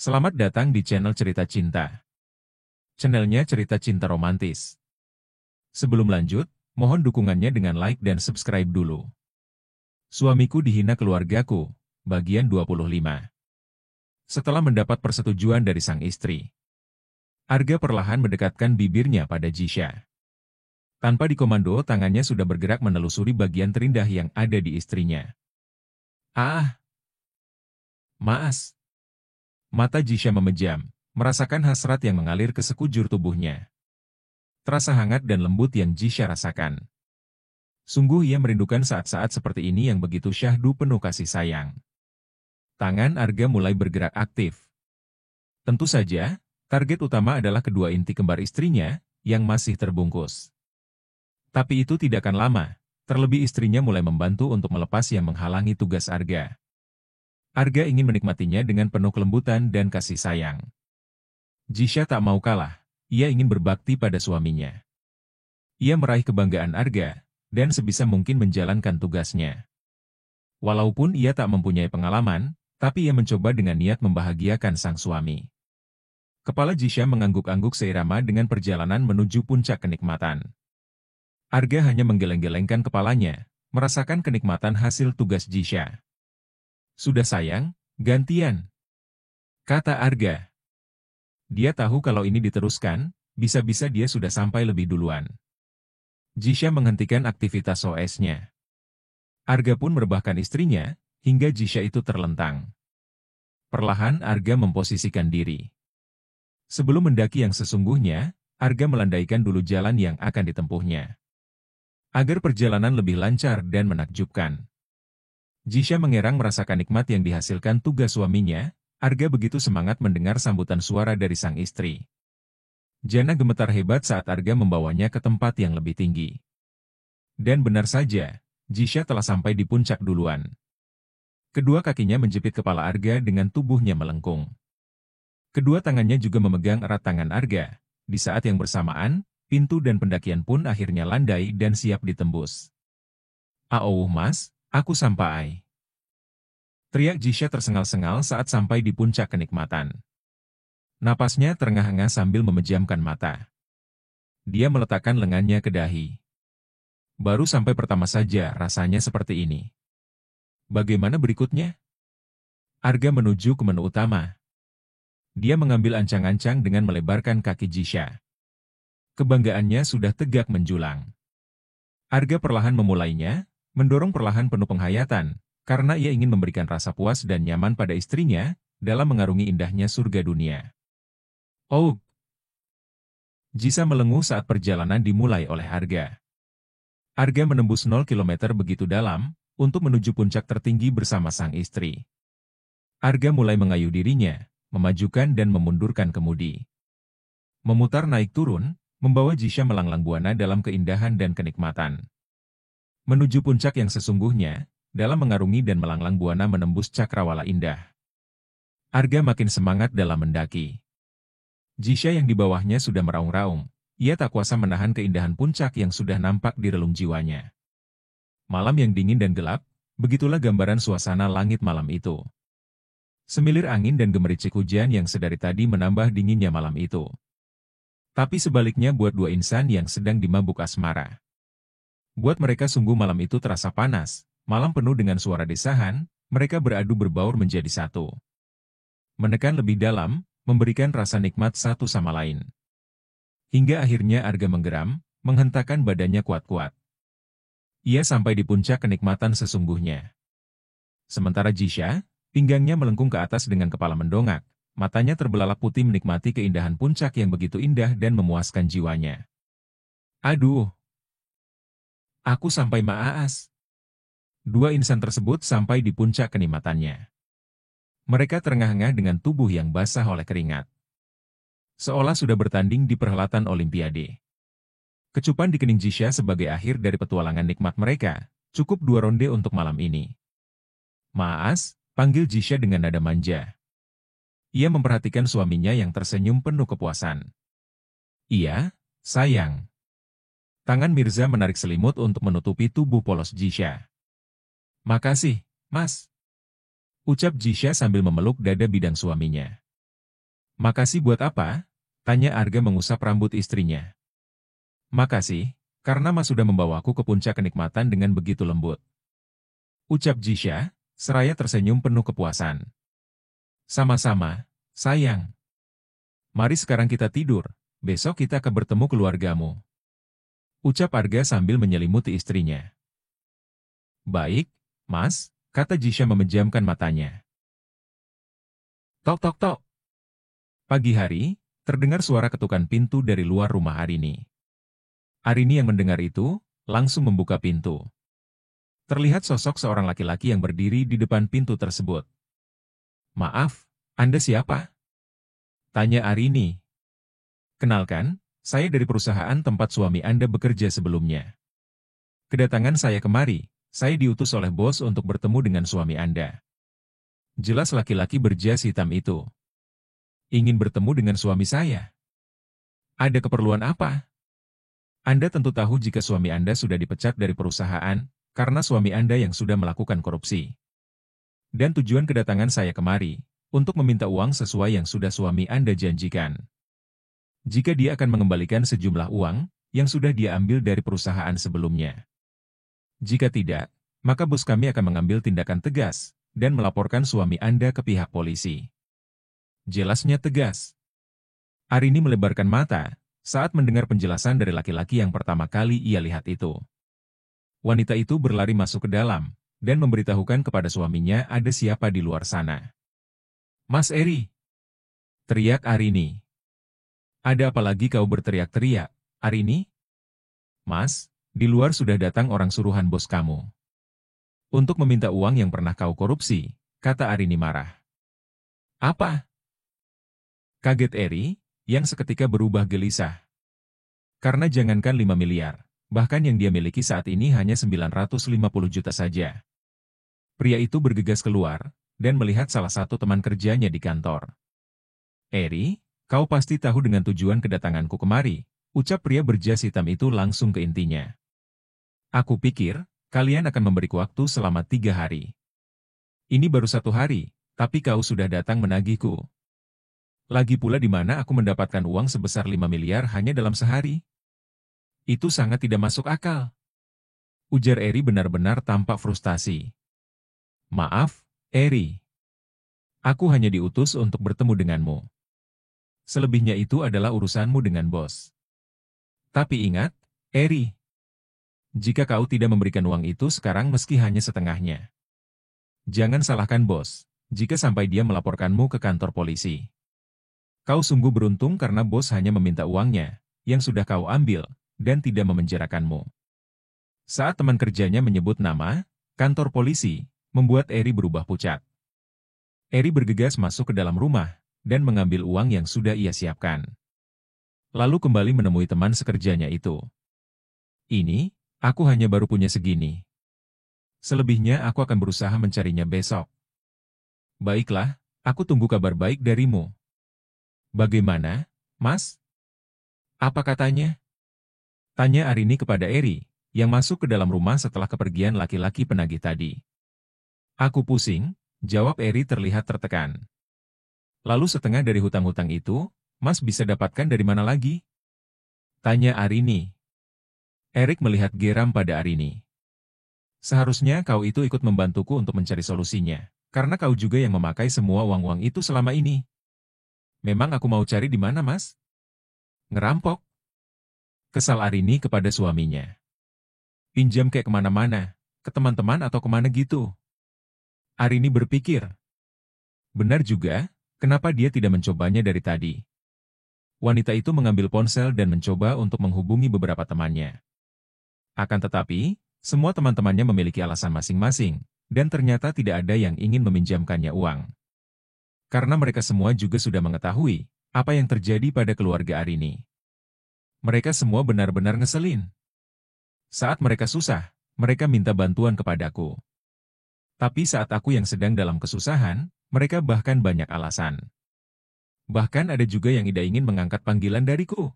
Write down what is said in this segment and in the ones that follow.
Selamat datang di channel Cerita Cinta. Channelnya cerita cinta romantis. Sebelum lanjut, mohon dukungannya dengan like dan subscribe dulu. Suamiku dihina keluargaku, bagian 25. Setelah mendapat persetujuan dari sang istri, Arga perlahan mendekatkan bibirnya pada Jisha. Tanpa dikomando, tangannya sudah bergerak menelusuri bagian terindah yang ada di istrinya. Ah! Maas! Mata Jisha memejam, merasakan hasrat yang mengalir ke sekujur tubuhnya. Terasa hangat dan lembut yang Jisha rasakan. Sungguh ia merindukan saat-saat seperti ini yang begitu syahdu penuh kasih sayang. Tangan Arga mulai bergerak aktif. Tentu saja, target utama adalah kedua inti kembar istrinya, yang masih terbungkus. Tapi itu tidak akan lama, terlebih istrinya mulai membantu untuk melepas yang menghalangi tugas Arga. Arga ingin menikmatinya dengan penuh kelembutan dan kasih sayang. Jisha tak mau kalah, ia ingin berbakti pada suaminya. Ia meraih kebanggaan Arga, dan sebisa mungkin menjalankan tugasnya. Walaupun ia tak mempunyai pengalaman, tapi ia mencoba dengan niat membahagiakan sang suami. Kepala Jisha mengangguk-angguk seirama dengan perjalanan menuju puncak kenikmatan. Arga hanya menggeleng-gelengkan kepalanya, merasakan kenikmatan hasil tugas Jisha. Sudah sayang, gantian, kata Arga. Dia tahu kalau ini diteruskan, bisa-bisa dia sudah sampai lebih duluan. Jisha menghentikan aktivitas OS-nya. Arga pun merebahkan istrinya, hingga Jisha itu terlentang. Perlahan Arga memposisikan diri. Sebelum mendaki yang sesungguhnya, Arga melandaikan dulu jalan yang akan ditempuhnya. Agar perjalanan lebih lancar dan menakjubkan. Jisha mengerang merasakan nikmat yang dihasilkan tugas suaminya. Arga begitu semangat mendengar sambutan suara dari sang istri. Jana gemetar hebat saat Arga membawanya ke tempat yang lebih tinggi. Dan benar saja, Jisha telah sampai di puncak duluan. Kedua kakinya menjepit kepala Arga dengan tubuhnya melengkung. Kedua tangannya juga memegang erat tangan Arga. Di saat yang bersamaan, pintu dan pendakian pun akhirnya landai dan siap ditembus. "Aouh mas, aku sampai!" Teriak Jisha tersengal-sengal saat sampai di puncak kenikmatan. Napasnya terengah-engah sambil memejamkan mata. Dia meletakkan lengannya ke dahi. Baru sampai pertama saja rasanya seperti ini. Bagaimana berikutnya? Arga menuju ke menu utama. Dia mengambil ancang-ancang dengan melebarkan kaki Jisha. Kebanggaannya sudah tegak menjulang. Arga perlahan memulainya, mendorong perlahan penuh penghayatan, karena ia ingin memberikan rasa puas dan nyaman pada istrinya, dalam mengarungi indahnya surga dunia. Oh! Jisha melenguh saat perjalanan dimulai oleh Arga. Arga menembus 0 km begitu dalam, untuk menuju puncak tertinggi bersama sang istri. Arga mulai mengayuh dirinya, memajukan dan memundurkan kemudi. Memutar naik turun, membawa Jisha melanglang buana dalam keindahan dan kenikmatan. Menuju puncak yang sesungguhnya, dalam mengarungi dan melanglang buana menembus cakrawala indah. Arga makin semangat dalam mendaki. Jisha yang di bawahnya sudah meraung-raung, ia tak kuasa menahan keindahan puncak yang sudah nampak di relung jiwanya. Malam yang dingin dan gelap, begitulah gambaran suasana langit malam itu. Semilir angin dan gemericik hujan yang sedari tadi menambah dinginnya malam itu. Tapi sebaliknya buat dua insan yang sedang dimabuk asmara. Buat mereka sungguh malam itu terasa panas, malam penuh dengan suara desahan, mereka beradu berbaur menjadi satu. Menekan lebih dalam, memberikan rasa nikmat satu sama lain. Hingga akhirnya Arga menggeram, menghentakkan badannya kuat-kuat. Ia sampai di puncak kenikmatan sesungguhnya. Sementara Jisha, pinggangnya melengkung ke atas dengan kepala mendongak, matanya terbelalak putih menikmati keindahan puncak yang begitu indah dan memuaskan jiwanya. Aduh! Aku sampai Maas! Dua insan tersebut sampai di puncak kenikmatannya. Mereka terengah-engah dengan tubuh yang basah oleh keringat. Seolah sudah bertanding di perhelatan Olimpiade. Kecupan di kening Jisha sebagai akhir dari petualangan nikmat mereka, cukup 2 ronde untuk malam ini. Maas, panggil Jisha dengan nada manja. Ia memperhatikan suaminya yang tersenyum penuh kepuasan. Iya, sayang. Tangan Mirza menarik selimut untuk menutupi tubuh polos Jisha. Makasih, mas. Ucap Jisha sambil memeluk dada bidang suaminya. Makasih buat apa? Tanya Arga mengusap rambut istrinya. Makasih, karena Mas sudah membawaku ke puncak kenikmatan dengan begitu lembut. Ucap Jisha, seraya tersenyum penuh kepuasan. Sama-sama, sayang. Mari sekarang kita tidur, besok kita akan bertemu keluargamu. Ucap Arga sambil menyelimuti istrinya. Baik, Mas, kata Jisha memejamkan matanya. Tok tok tok. Pagi hari, terdengar suara ketukan pintu dari luar rumah Arini. Arini yang mendengar itu, langsung membuka pintu. Terlihat sosok seorang laki-laki yang berdiri di depan pintu tersebut. Maaf, Anda siapa? Tanya Arini. Kenalkan, saya dari perusahaan tempat suami Anda bekerja sebelumnya. Kedatangan saya kemari, saya diutus oleh bos untuk bertemu dengan suami Anda. Jelas laki-laki berjas hitam itu. Ingin bertemu dengan suami saya. Ada keperluan apa? Anda tentu tahu jika suami Anda sudah dipecat dari perusahaan, karena suami Anda yang sudah melakukan korupsi. Dan tujuan kedatangan saya kemari, untuk meminta uang sesuai yang sudah suami Anda janjikan. Jika dia akan mengembalikan sejumlah uang, yang sudah dia ambil dari perusahaan sebelumnya. Jika tidak, maka bos kami akan mengambil tindakan tegas, dan melaporkan suami Anda ke pihak polisi. Jelasnya tegas. Arini melebarkan mata, saat mendengar penjelasan dari laki-laki yang pertama kali ia lihat itu. Wanita itu berlari masuk ke dalam, dan memberitahukan kepada suaminya ada siapa di luar sana. Mas Eri! Teriak Arini. Ada apa lagi kau berteriak-teriak, Arini? Mas, di luar sudah datang orang suruhan bos kamu. Untuk meminta uang yang pernah kau korupsi, kata Arini marah. Apa? Kaget Eri, yang seketika berubah gelisah. Karena jangankan 5 miliar, bahkan yang dia miliki saat ini hanya 950 juta saja. Pria itu bergegas keluar, dan melihat salah satu teman kerjanya di kantor. Eri, kau pasti tahu dengan tujuan kedatanganku kemari, ucap pria berjas hitam itu langsung ke intinya. Aku pikir, kalian akan memberiku waktu selama 3 hari. Ini baru 1 hari, tapi kau sudah datang menagihku. Lagi pula di mana aku mendapatkan uang sebesar 5 miliar hanya dalam sehari? Itu sangat tidak masuk akal. Ujar Eri benar-benar tampak frustasi. Maaf, Eri. Aku hanya diutus untuk bertemu denganmu. Selebihnya itu adalah urusanmu dengan bos. Tapi ingat, Eri. Jika kau tidak memberikan uang itu sekarang meski hanya setengahnya. Jangan salahkan bos, jika sampai dia melaporkanmu ke kantor polisi. Kau sungguh beruntung karena bos hanya meminta uangnya, yang sudah kau ambil, dan tidak memenjarakanmu. Saat teman kerjanya menyebut nama, kantor polisi, membuat Eri berubah pucat. Eri bergegas masuk ke dalam rumah, dan mengambil uang yang sudah ia siapkan. Lalu kembali menemui teman sekerjanya itu. Ini, aku hanya baru punya segini. Selebihnya aku akan berusaha mencarinya besok. Baiklah, aku tunggu kabar baik darimu. Bagaimana, Mas? Apa katanya? Tanya Arini kepada Eri, yang masuk ke dalam rumah setelah kepergian laki-laki penagih tadi. Aku pusing, jawab Eri terlihat tertekan. Lalu setengah dari hutang-hutang itu, Mas bisa dapatkan dari mana lagi? Tanya Arini. Erik melihat geram pada Arini. Seharusnya kau itu ikut membantuku untuk mencari solusinya, karena kau juga yang memakai semua uang-uang itu selama ini. Memang aku mau cari di mana, Mas? Ngerampok. Kesal Arini kepada suaminya. Pinjam kayak kemana-mana, ke teman-teman atau kemana gitu. Arini berpikir. Benar juga, kenapa dia tidak mencobanya dari tadi? Wanita itu mengambil ponsel dan mencoba untuk menghubungi beberapa temannya. Akan tetapi, semua teman-temannya memiliki alasan masing-masing, dan ternyata tidak ada yang ingin meminjamkannya uang. Karena mereka semua juga sudah mengetahui apa yang terjadi pada keluarga Arini. Mereka semua benar-benar ngeselin. Saat mereka susah, mereka minta bantuan kepadaku. Tapi saat aku yang sedang dalam kesusahan, mereka bahkan banyak alasan. Bahkan ada juga yang tidak ingin mengangkat panggilan dariku.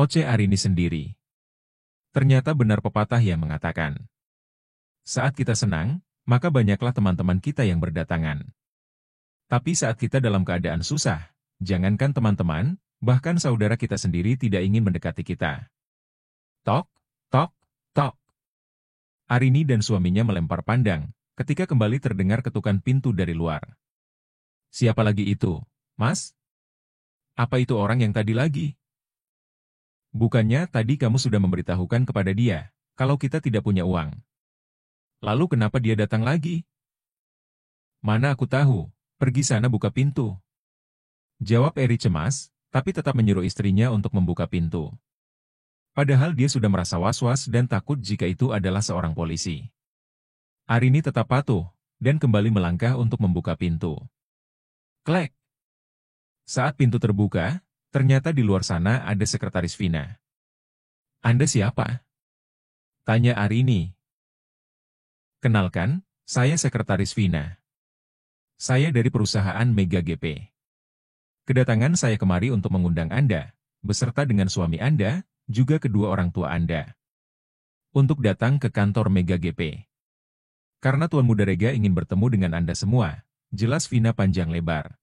Oce Arini sendiri. Ternyata benar pepatah yang mengatakan, saat kita senang, maka banyaklah teman-teman kita yang berdatangan. Tapi saat kita dalam keadaan susah, jangankan teman-teman, bahkan saudara kita sendiri tidak ingin mendekati kita. Tok, tok, tok. Arini dan suaminya melempar pandang, ketika kembali terdengar ketukan pintu dari luar. Siapa lagi itu, Mas? Apa itu orang yang tadi lagi? Bukannya tadi kamu sudah memberitahukan kepada dia, kalau kita tidak punya uang. Lalu kenapa dia datang lagi? Mana aku tahu, pergi sana buka pintu. Jawab Eri cemas, tapi tetap menyuruh istrinya untuk membuka pintu. Padahal dia sudah merasa was-was dan takut jika itu adalah seorang polisi. Arini tetap patuh, dan kembali melangkah untuk membuka pintu. Klek! Saat pintu terbuka, ternyata di luar sana ada sekretaris Vina. Anda siapa? Tanya Arini. Kenalkan, saya sekretaris Vina. Saya dari perusahaan Mega GP. Kedatangan saya kemari untuk mengundang Anda, beserta dengan suami Anda, juga kedua orang tua Anda, untuk datang ke kantor Mega GP. Karena Tuan Muda Rega ingin bertemu dengan Anda semua, jelas Vina panjang lebar.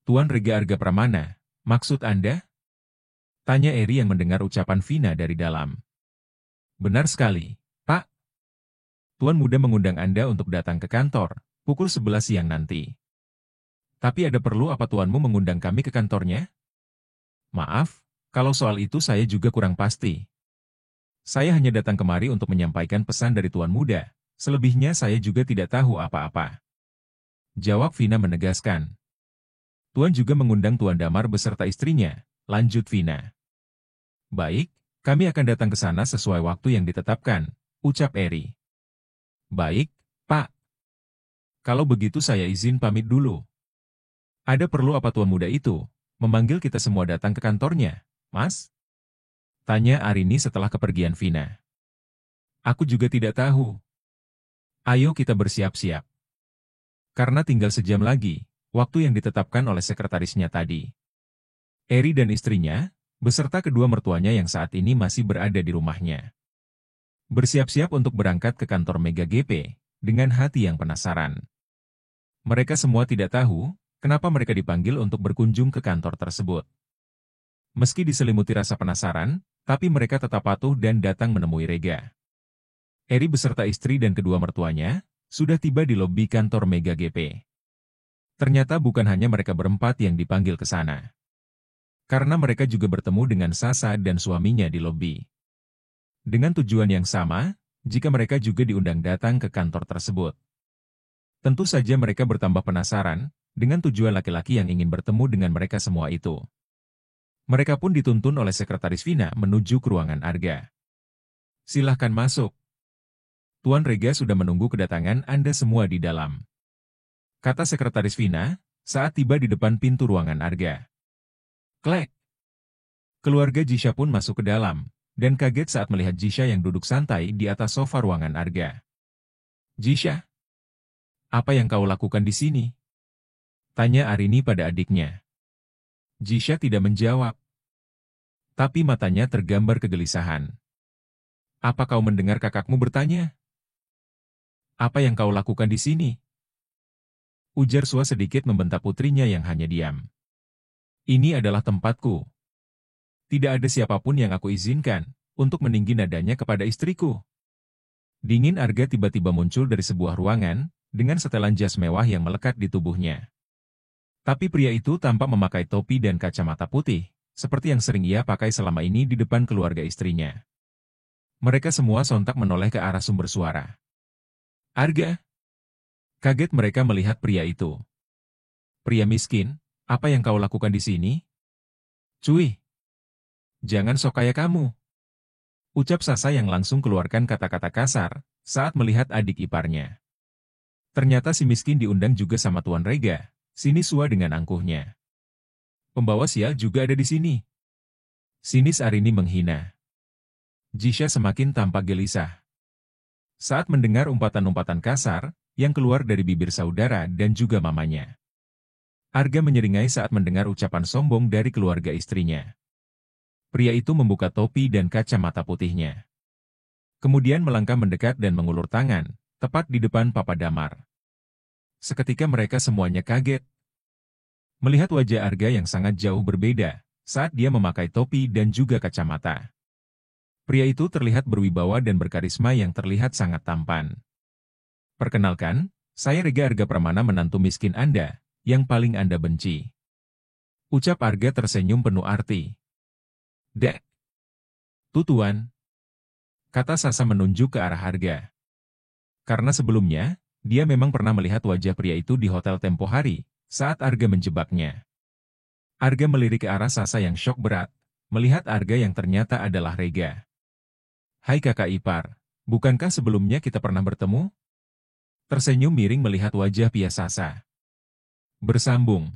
Tuan Rega Arga Pramana, maksud Anda? Tanya Eri yang mendengar ucapan Vina dari dalam. Benar sekali, Pak. Tuan Muda mengundang Anda untuk datang ke kantor, pukul 11 siang nanti. Tapi ada perlu apa Tuanmu mengundang kami ke kantornya? Maaf, kalau soal itu saya juga kurang pasti. Saya hanya datang kemari untuk menyampaikan pesan dari Tuan Muda, selebihnya saya juga tidak tahu apa-apa. Jawab Vina menegaskan. Tuan juga mengundang Tuan Damar beserta istrinya, lanjut Vina. Baik, kami akan datang ke sana sesuai waktu yang ditetapkan, ucap Eri. Baik, Pak. Kalau begitu saya izin pamit dulu. Ada perlu apa Tuan Muda itu, memanggil kita semua datang ke kantornya, Mas? Tanya Arini setelah kepergian Vina. Aku juga tidak tahu. Ayo kita bersiap-siap. Karena tinggal sejam lagi, waktu yang ditetapkan oleh sekretarisnya tadi. Eri dan istrinya, beserta kedua mertuanya yang saat ini masih berada di rumahnya. Bersiap-siap untuk berangkat ke kantor Mega GP, dengan hati yang penasaran. Mereka semua tidak tahu, kenapa mereka dipanggil untuk berkunjung ke kantor tersebut. Meski diselimuti rasa penasaran, tapi mereka tetap patuh dan datang menemui Rega. Eri beserta istri dan kedua mertuanya, sudah tiba di lobi kantor Mega GP. Ternyata bukan hanya mereka berempat yang dipanggil ke sana. Karena mereka juga bertemu dengan Sasa dan suaminya di lobi. Dengan tujuan yang sama, jika mereka juga diundang datang ke kantor tersebut. Tentu saja mereka bertambah penasaran, dengan tujuan laki-laki yang ingin bertemu dengan mereka semua itu. Mereka pun dituntun oleh sekretaris Vina menuju ke ruangan Arga. Silahkan masuk. Tuan Rega sudah menunggu kedatangan Anda semua di dalam. Kata sekretaris Vina, saat tiba di depan pintu ruangan Arga. Klek. Keluarga Jisha pun masuk ke dalam, dan kaget saat melihat Jisha yang duduk santai di atas sofa ruangan Arga. Jisha, apa yang kau lakukan di sini? Tanya Arini pada adiknya. Jisha tidak menjawab. Tapi matanya tergambar kegelisahan. Apa kau mendengar kakakmu bertanya? Apa yang kau lakukan di sini? Ujar Sua sedikit membentak putrinya yang hanya diam. Ini adalah tempatku. Tidak ada siapapun yang aku izinkan untuk meninggi nadanya kepada istriku. Dingin Arga tiba-tiba muncul dari sebuah ruangan dengan setelan jas mewah yang melekat di tubuhnya. Tapi pria itu tampak memakai topi dan kacamata putih, seperti yang sering ia pakai selama ini di depan keluarga istrinya. Mereka semua sontak menoleh ke arah sumber suara. Arga! Kaget mereka melihat pria itu. Pria miskin, apa yang kau lakukan di sini? Cuy! Jangan sok kaya kamu! Ucap Sasa yang langsung keluarkan kata-kata kasar saat melihat adik iparnya. Ternyata si miskin diundang juga sama Tuan Rega, sini Sua dengan angkuhnya. Pembawa sial juga ada di sini. Sinis Arini menghina. Jisha semakin tampak gelisah. Saat mendengar umpatan-umpatan kasar yang keluar dari bibir saudara dan juga mamanya. Arga menyeringai saat mendengar ucapan sombong dari keluarga istrinya. Pria itu membuka topi dan kacamata putihnya. Kemudian melangkah mendekat dan mengulur tangan, tepat di depan Papa Damar. Seketika mereka semuanya kaget. melihat wajah Arga yang sangat jauh berbeda saat dia memakai topi dan juga kacamata. Pria itu terlihat berwibawa dan berkarisma yang terlihat sangat tampan. Perkenalkan, saya Rega Arga Pramana, menantu miskin Anda, yang paling Anda benci. Ucap Arga tersenyum penuh arti. Dek. Tutuan. Kata Sasa menunjuk ke arah Arga. Karena sebelumnya, dia memang pernah melihat wajah pria itu di hotel tempo hari, saat Arga menjebaknya. Arga melirik ke arah Sasa yang syok berat, melihat Arga yang ternyata adalah Rega. Hai kakak ipar, bukankah sebelumnya kita pernah bertemu? Tersenyum miring melihat wajah Pia Sasa. Bersambung.